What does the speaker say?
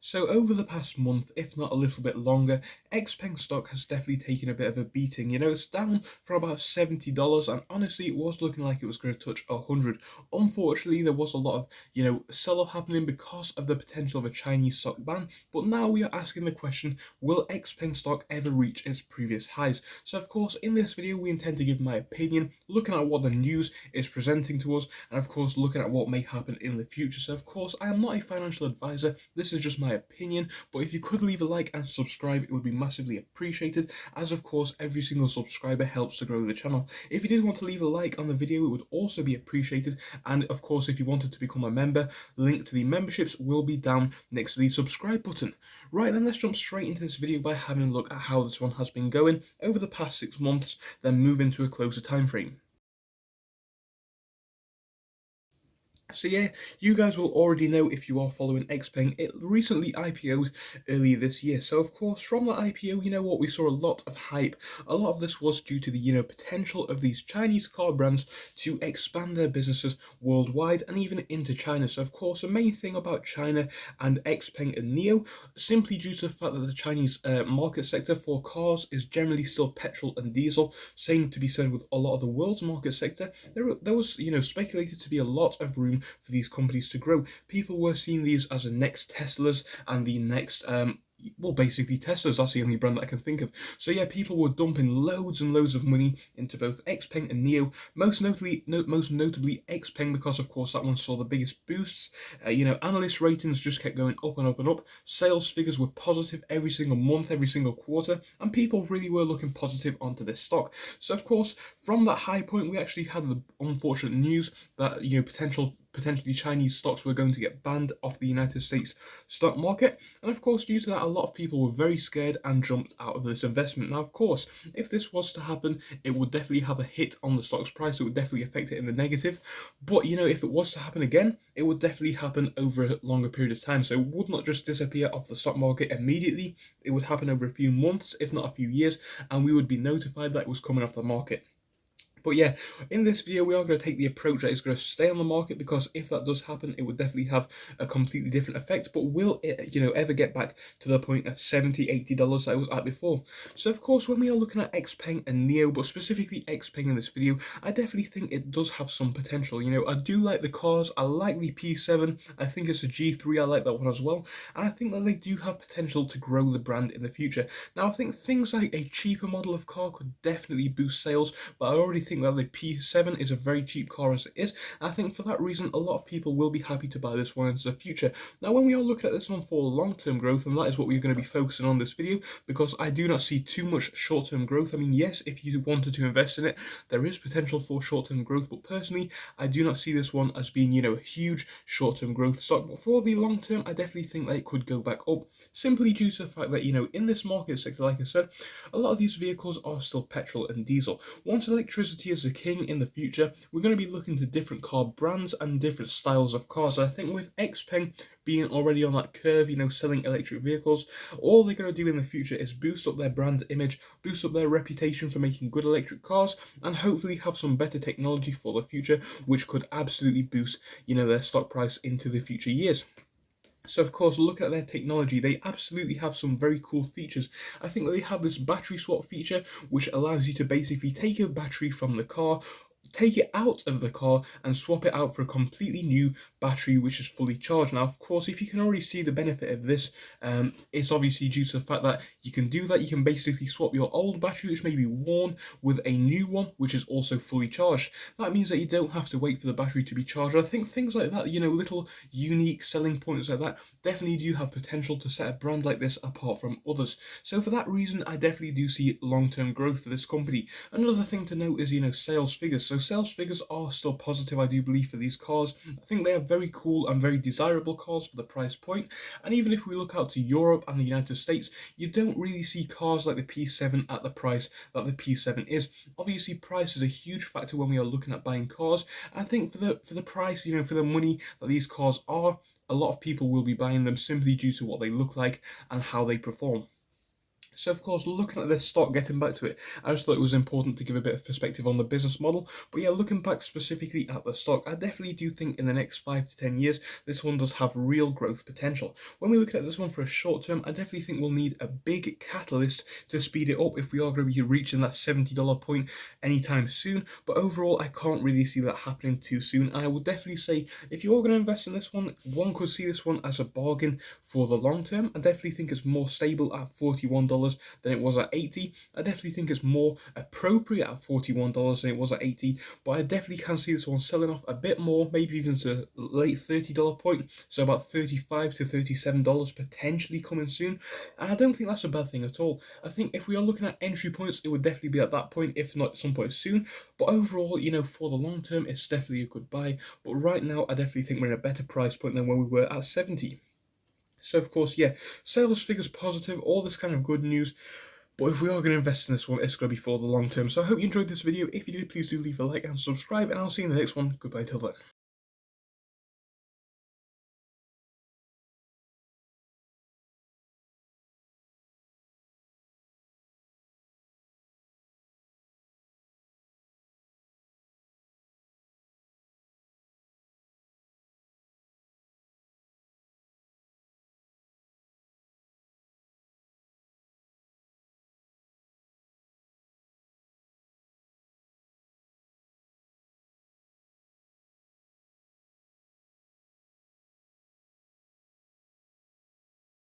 So over the past month, if not a little bit longer, Xpeng stock has definitely taken a bit of a beating. It's down for about $70, and honestly, it was looking like it was going to touch 100. Unfortunately, there was a lot of, sell-off happening because of the potential of a Chinese stock ban. But now we are asking the question, will Xpeng stock ever reach its previous highs? So of course, in this video, we intend to give my opinion, looking at what the news is presenting to us, and of course, looking at what may happen in the future. So of course, I am not a financial advisor. This is just my opinion, but if you could leave a like and subscribe, it would be massively appreciated, as of course every single subscriber helps to grow the channel. If you did want to leave a like on the video, it would also be appreciated, and of course if you wanted to become a member, link to the memberships will be down next to the subscribe button. Right then, let's jump straight into this video by having a look at how this one has been going over the past 6 months, then move into a closer time frame. So yeah, you guys will already know if you are following Xpeng. It recently IPO'd earlier this year. So of course, from that IPO, you know what, we saw a lot of hype. A lot of this was due to the, potential of these Chinese car brands to expand their businesses worldwide and even into China. So of course, the main thing about China and Xpeng and NIO, simply due to the fact that the Chinese market sector for cars is generally still petrol and diesel. Same to be said with a lot of the world's market sector. There was, speculated to be a lot of room for these companies to grow. People were seeing these as the next Teslas and the next well, basically Tesla's, that's the only brand that I can think of. So yeah, people were dumping loads and loads of money into both Xpeng and NIO, most notably Xpeng, because of course that one saw the biggest boosts. Analyst ratings just kept going up and up and up. Sales figures were positive every single month, every single quarter, and people really were looking positive onto this stock. So of course, from that high point, we actually had the unfortunate news that potentially Chinese stocks were going to get banned off the United States stock market. And of course, due to that, a lot of people were very scared and jumped out of this investment. Now, of course, if this was to happen, it would definitely have a hit on the stock's price. It would definitely affect it in the negative. But, if it was to happen again, it would definitely happen over a longer period of time. So it would not just disappear off the stock market immediately. It would happen over a few months, if not a few years, and we would be notified that it was coming off the market. But yeah, in this video, we are going to take the approach that it's going to stay on the market, because if that does happen, it would definitely have a completely different effect. But will it, ever get back to the point of $70, $80 that it was at before? So of course, when we are looking at Xpeng and NIO, but specifically Xpeng in this video, I definitely think it does have some potential. I do like the cars. I like the P7. I think it's a G3. I like that one as well. And I think that they do have potential to grow the brand in the future. Now, I think things like a cheaper model of car could definitely boost sales, but I already think that the P7 is a very cheap car as it is. I think for that reason, a lot of people will be happy to buy this one into the future. Now, when we are looking at this one for long-term growth, and that is what we're going to be focusing on this video, because I do not see too much short-term growth. I mean, yes, if you wanted to invest in it, there is potential for short-term growth, but personally, I do not see this one as being, a huge short-term growth stock. But for the long-term, I definitely think that it could go back up, simply due to the fact that, in this market sector, like I said, a lot of these vehicles are still petrol and diesel. Once electricity is the king in the future, we're going to be looking to different car brands and different styles of cars. I think with Xpeng being already on that curve, selling electric vehicles, all they're going to do in the future is boost up their brand image, boost up their reputation for making good electric cars, and hopefully have some better technology for the future, which could absolutely boost, their stock price into the future years. So of course, look at their technology. They absolutely have some very cool features. I think they have this battery swap feature, which allows you to basically take a battery from the car, take it out of the car and swap it out for a completely new battery which is fully charged. Now, of course, if you can already see the benefit of this, it's obviously due to the fact that you can do that. You can basically swap your old battery, which may be worn, with a new one which is also fully charged. That means that you don't have to wait for the battery to be charged. I think things like that, little unique selling points like that, definitely do have potential to set a brand like this apart from others. So for that reason, I definitely do see long-term growth for this company. Another thing to note is, sales figures. So sales figures are still positive, I do believe, for these cars. I think they are very cool and very desirable cars for the price point. And even if we look out to Europe and the United States, you don't really see cars like the P7 at the price that the P7 is. Obviously, price is a huge factor when we are looking at buying cars. I think for the price, for the money that these cars are, a lot of people will be buying them simply due to what they look like and how they perform. So of course, looking at this stock, getting back to it, I just thought it was important to give a bit of perspective on the business model. But yeah, looking back specifically at the stock, I definitely do think in the next 5 to 10 years, this one does have real growth potential. When we look at this one for a short term, I definitely think we'll need a big catalyst to speed it up if we are going to be reaching that $70 point anytime soon. But overall, I can't really see that happening too soon. And I would definitely say if you're going to invest in this one could see this one as a bargain for the long term. I definitely think it's more stable at $41 than it was at 80. I definitely think it's more appropriate at $41 than it was at 80, but I definitely can see this one selling off a bit more, maybe even to late $30 point, so about $35 to $37 potentially coming soon. And I don't think that's a bad thing at all. I think if we are looking at entry points, it would definitely be at that point, if not at some point soon. But overall, for the long term, it's definitely a good buy. But right now, I definitely think we're in a better price point than when we were at 70. So of course, yeah, sales figures positive, all this kind of good news. But if we are going to invest in this one, it's going to be for the long term. So I hope you enjoyed this video. If you did, please do leave a like and subscribe, and I'll see you in the next one. Goodbye till then.